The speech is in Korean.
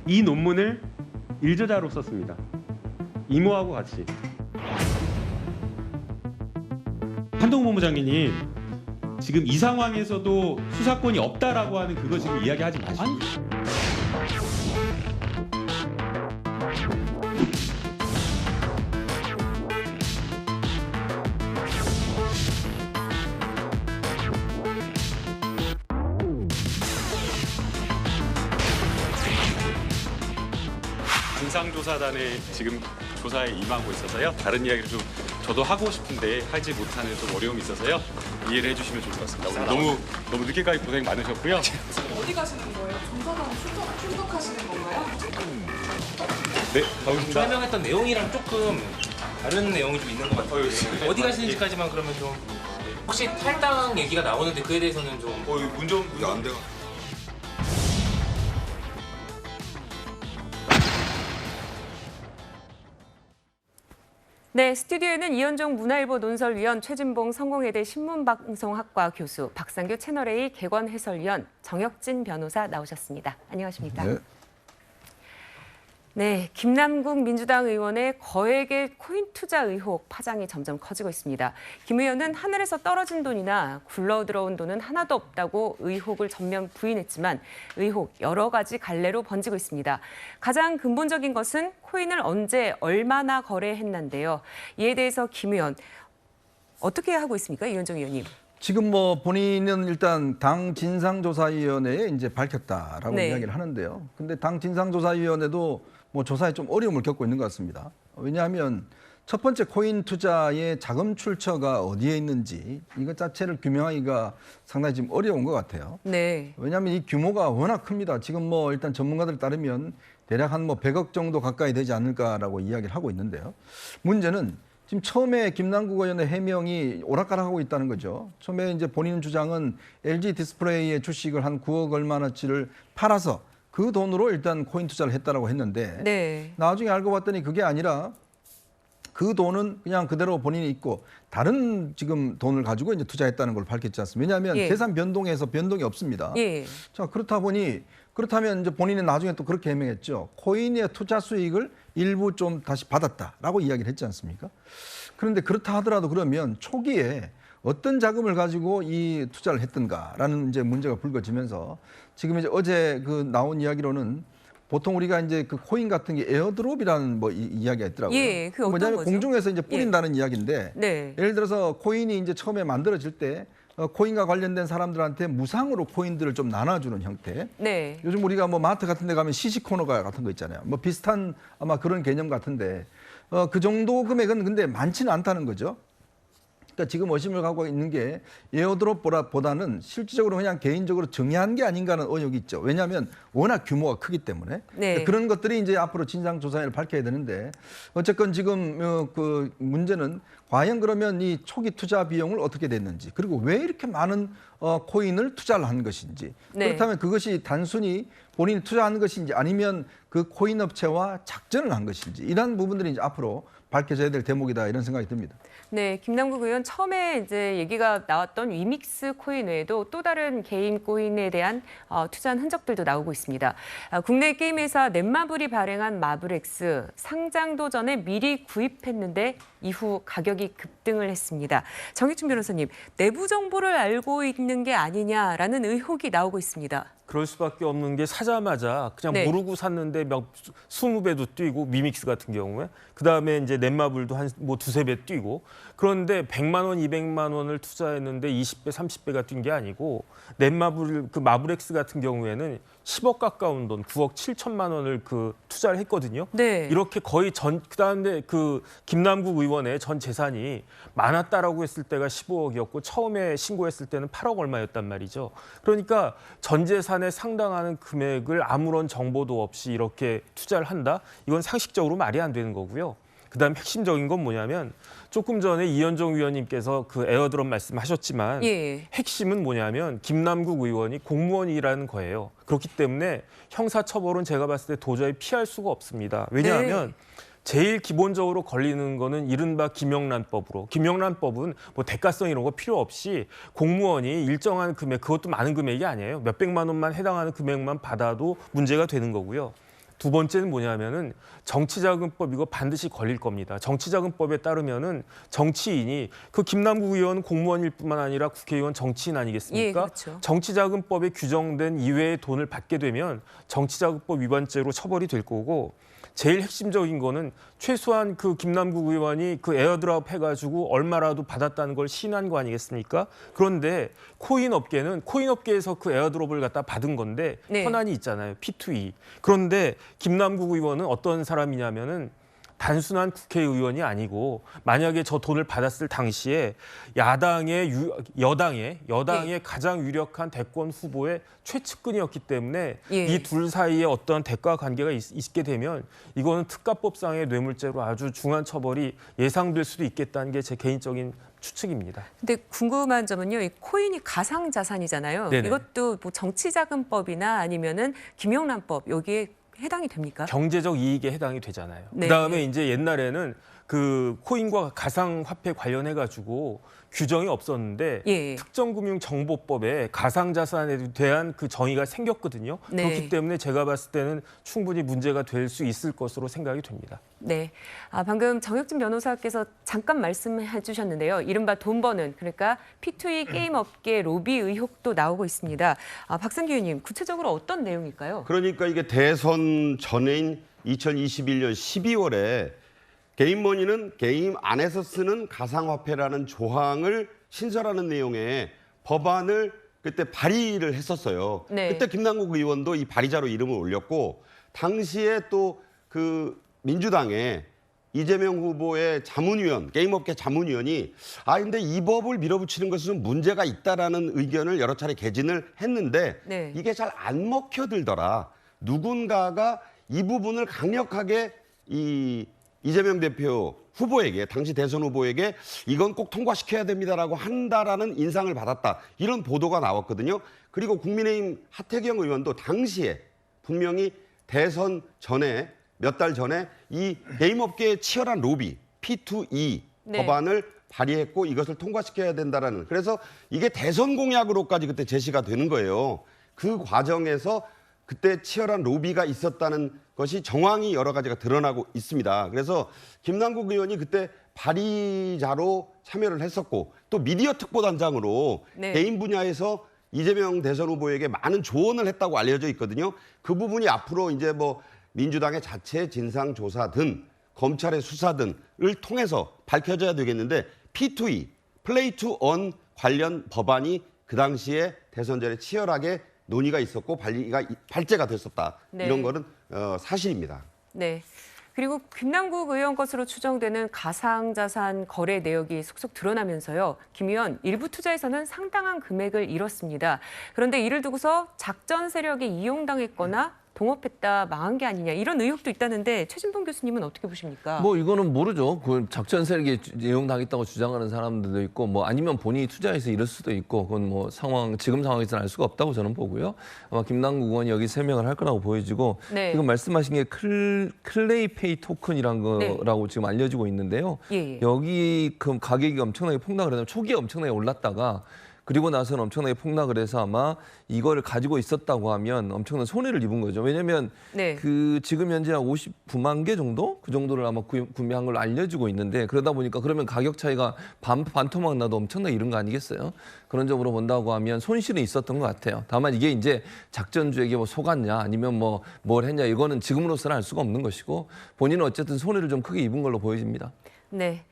이 논문을 일저자로 썼습니다. 이모하고 같이. 한동훈 본부장님, 지금 이 상황에서도 수사권이 없다라고 하는 그거 지금 이야기하지 마시고. 진상조사단의 지금 조사에 임하고 있어서요. 다른 이야기를 좀 저도 하고 싶은데 하지 못하는 좀 어려움이 있어서요. 이해를 해주시면 좋을 것 같습니다. 오늘 너무 늦게까지 고생 많으셨고요. 어디 가시는 거예요? 조사단 출석하시는 건가요? 네, 가보겠습니다. 설명했던 내용이랑 조금 다른 내용이 좀 있는 것 같아요. 어디 가시는지까지만 그러면 좀 혹시 탈당 얘기가 나오는데 그에 대해서는 좀 문좀 안 돼요. 네, 스튜디오에는 이현종 문화일보 논설위원, 최진봉 성공회대 신문방송학과 교수, 박상규 채널A 개관 해설위원, 정혁진 변호사 나오셨습니다. 안녕하십니까? 네. 네, 김남국 민주당 의원의 거액의 코인 투자 의혹 파장이 점점 커지고 있습니다. 김 의원은 하늘에서 떨어진 돈이나 굴러 들어온 돈은 하나도 없다고 의혹을 전면 부인했지만 의혹 여러 가지 갈래로 번지고 있습니다. 가장 근본적인 것은 코인을 언제 얼마나 거래했는데요. 이에 대해서 김 의원 어떻게 하고 있습니까, 이현정 의원님? 지금 뭐 본인은 일단 당 진상조사위원회에 이제 밝혔다라고 네. 이야기를 하는데요. 근데 당 진상조사위원회도 뭐 조사에 좀 어려움을 겪고 있는 것 같습니다. 왜냐하면 첫 번째 코인 투자의 자금 출처가 어디에 있는지 이것 자체를 규명하기가 상당히 지금 어려운 것 같아요. 네. 왜냐하면 이 규모가 워낙 큽니다. 지금 뭐 일단 전문가들 따르면 대략 한 뭐 100억 정도 가까이 되지 않을까라고 이야기를 하고 있는데요. 문제는 지금 처음에 김남국 의원의 해명이 오락가락하고 있다는 거죠. 처음에 이제 본인 주장은 LG 디스플레이의 주식을 한 9억 얼마나치를 팔아서 그 돈으로 일단 코인 투자를 했다라고 했는데 네. 나중에 알고 봤더니 그게 아니라 그 돈은 그냥 그대로 본인이 있고 다른 지금 돈을 가지고 이제 투자했다는 걸 밝혔지 않습니까? 왜냐하면 예. 계산 변동에서 변동이 없습니다. 예. 자, 그렇다면 이제 본인이 나중에 또 그렇게 해명했죠. 코인의 투자 수익을 일부 좀 다시 받았다라고 이야기를 했지 않습니까? 그런데 그렇다 하더라도 그러면 초기에 어떤 자금을 가지고 이 투자를 했던가라는 이제 문제가 불거지면서 지금 이제 어제 그 나온 이야기로는 보통 우리가 이제 그 코인 같은 게 에어드롭이라는 뭐 이야기가 있더라고요. 예, 그 어떤 뭐냐면 거죠? 공중에서 이제 뿌린다는 이야기인데 네. 예를 들어서 코인이 이제 처음에 만들어질 때 코인과 관련된 사람들한테 무상으로 코인들을 좀 나눠주는 형태. 네. 요즘 우리가 뭐 마트 같은 데 가면 시식 코너가 같은 거 있잖아요. 뭐 비슷한 아마 그런 개념 같은데 그 정도 금액은 근데 많지는 않다는 거죠. 그러니까 지금 의심을 갖고 있는 게 에어드롭보다는 실질적으로 그냥 개인적으로 정의한 게 아닌가 하는 의혹이 있죠. 왜냐하면 워낙 규모가 크기 때문에. 네. 그러니까 그런 것들이 이제 앞으로 진상조사를 밝혀야 되는데 어쨌건 지금 그 문제는 과연 그러면 이 초기 투자 비용을 어떻게 됐는지 그리고 왜 이렇게 많은 코인을 투자를 한 것인지 네. 그렇다면 그것이 단순히 본인이 투자한 것인지 아니면 그 코인 업체와 작전을 한 것인지 이런 부분들이 이제 앞으로 밝혀져야 될 대목이다 이런 생각이 듭니다. 네, 김남국 의원 처음에 이제 얘기가 나왔던 위믹스 코인 외에도 또 다른 개인 코인에 대한 투자한 흔적들도 나오고 있습니다. 국내 게임 회사 넷마블이 발행한 마블엑스 상장도 전에 미리 구입했는데 이후 가격이 급등을 했습니다. 정익준 변호사님, 내부 정보를 알고 있는 게 아니냐라는 의혹이 나오고 있습니다. 그럴 수밖에 없는 게 사자마자 그냥 네. 모르고 샀는데 막 20배도 뛰고 미믹스 같은 경우에 그다음에 이제 넷마블도 한 뭐 두세 배 뛰고 그런데 100만 원, 200만 원을 투자했는데 20배, 30배가 뛴 게 아니고 넷마블 그 마블엑스 같은 경우에는 10억 가까운 돈, 9억 7천만 원을 그 투자를 했거든요. 네. 이렇게 거의 그다음에 그 김남국 의원의 전 재산이 많았다라고 했을 때가 15억이었고 처음에 신고했을 때는 8억 얼마였단 말이죠. 그러니까 전 재산에 상당하는 금액을 아무런 정보도 없이 이렇게 투자를 한다? 이건 상식적으로 말이 안 되는 거고요. 그다음 핵심적인 건 뭐냐면 조금 전에 이현종 위원님께서 그 에어드롭 말씀하셨지만 예. 핵심은 뭐냐면 김남국 의원이 공무원이라는 거예요. 그렇기 때문에 형사처벌은 제가 봤을 때 도저히 피할 수가 없습니다. 왜냐하면 네. 제일 기본적으로 걸리는 거는 이른바 김영란법으로. 김영란법은 뭐 대가성 이런 거 필요 없이 공무원이 일정한 금액, 그것도 많은 금액이 아니에요. 몇백만 원만 해당하는 금액만 받아도 문제가 되는 거고요. 두 번째는 뭐냐면은 정치자금법 이거 반드시 걸릴 겁니다. 정치자금법에 따르면은 정치인이 그 김남국 의원 공무원일 뿐만 아니라 국회의원 정치인 아니겠습니까? 예, 그렇죠. 정치자금법에 규정된 이외의 돈을 받게 되면 정치자금법 위반죄로 처벌이 될 거고 제일 핵심적인 거는 최소한 그 김남국 의원이 그 에어드랍 해가지고 얼마라도 받았다는 걸 시인한 거 아니겠습니까? 그런데 코인 업계에서 그 에어드롭을 갖다 받은 건데 네. 현안이 있잖아요. P2E. 그런데 김남국 의원은 어떤 사람이냐면은 단순한 국회의원이 아니고 만약에 저 돈을 받았을 당시에 여당의 예. 가장 유력한 대권 후보의 최측근이었기 때문에 예. 이 둘 사이에 어떤 대가 관계가 있게 되면 이거는 특가법상의 뇌물죄로 아주 중한 처벌이 예상될 수도 있겠다는 게 제 개인적인 추측입니다. 근데 궁금한 점은요, 이 코인이 가상 자산이잖아요. 네네. 이것도 뭐 정치자금법이나 아니면은 김영란법 여기에 해당이 됩니까? 경제적 이익에 해당이 되잖아요. 네. 그다음에 이제 옛날에는 그 코인과 가상화폐 관련해 가지고 규정이 없었는데 예. 특정금융정보법에 가상자산에 대한 그 정의가 생겼거든요. 네. 그렇기 때문에 제가 봤을 때는 충분히 문제가 될 수 있을 것으로 생각이 됩니다. 네. 방금 정혁진 변호사께서 잠깐 말씀해 주셨는데요. 이른바 돈 버는, 그러니까 P2E 게임 업계 로비 의혹도 나오고 있습니다. 박승기 의원님, 구체적으로 어떤 내용일까요? 그러니까 이게 대선 전에인 2021년 12월에 게임머니는 게임 안에서 쓰는 가상화폐라는 조항을 신설하는 내용의 법안을 그때 발의를 했었어요. 네. 그때 김남국 의원도 이 발의자로 이름을 올렸고 당시에 또 그 민주당의 이재명 후보의 자문위원, 게임업계 자문위원이 근데 이 법을 밀어붙이는 것은 좀 문제가 있다라는 의견을 여러 차례 개진을 했는데 네. 이게 잘 안 먹혀들더라. 누군가가 이 부분을 강력하게 이재명 대표 후보에게, 당시 대선 후보에게 이건 꼭 통과시켜야 됩니다라고 한다라는 인상을 받았다. 이런 보도가 나왔거든요. 그리고 국민의힘 하태경 의원도 당시에 분명히 대선 전에 몇 달 전에 이 게임업계의 치열한 로비, P2E 네. 법안을 발의했고 이것을 통과시켜야 된다라는. 그래서 이게 대선 공약으로까지 그때 제시가 되는 거예요. 그 과정에서 그때 치열한 로비가 있었다는 것이 정황이 여러 가지가 드러나고 있습니다. 그래서 김남국 의원이 그때 발의자로 참여를 했었고 또 미디어 특보단장으로 네. 개인 분야에서 이재명 대선 후보에게 많은 조언을 했다고 알려져 있거든요. 그 부분이 앞으로 이제 뭐 민주당의 자체 진상조사든 검찰의 수사든을 통해서 밝혀져야 되겠는데 P2E, 플레이 투 원 관련 법안이 그 당시에 대선 전에 치열하게 논의가 있었고 발제가 됐었다. 네. 이런 거는 사실입니다. 네. 그리고 김남국 의원 것으로 추정되는 가상자산 거래 내역이 속속 드러나면서요. 김 의원, 일부 투자에서는 상당한 금액을 잃었습니다. 그런데 이를 두고서 작전 세력에 이용당했거나 동업했다, 망한 게 아니냐 이런 의혹도 있다는데 최진봉 교수님은 어떻게 보십니까? 뭐 이거는 모르죠. 그 작전 세력에 이용당했다고 주장하는 사람들도 있고, 뭐 아니면 본인이 투자해서 이럴 수도 있고, 그건 뭐 지금 상황에서는 알 수가 없다고 저는 보고요. 아마 김남국 의원이 여기 세명을 할 거라고 보여지고, 네. 지금 말씀하신 게 클레이페이 토큰이란 거라고 지금 알려지고 있는데요. 예. 여기 그 가격이 엄청나게 폭락을 해서 초기에 엄청나게 올랐다가 그리고 나서는 엄청나게 폭락을 해서 아마 이거를 가지고 있었다고 하면 엄청난 손해를 입은 거죠. 왜냐하면 네. 그 지금 현재 한 59만 개 정도? 그 정도를 아마 구매한 걸로 알려지고 있는데, 그러다 보니까 그러면 가격 차이가 반토막 나도 엄청나게 이른 거 아니겠어요? 그런 점으로 본다고 하면 손실은 있었던 것 같아요. 다만 이게 이제 작전주에게 뭐 속았냐 아니면 뭐 뭘 했냐, 이거는 지금으로서는 알 수가 없는 것이고 본인은 어쨌든 손해를 좀 크게 입은 걸로 보여집니다. 네.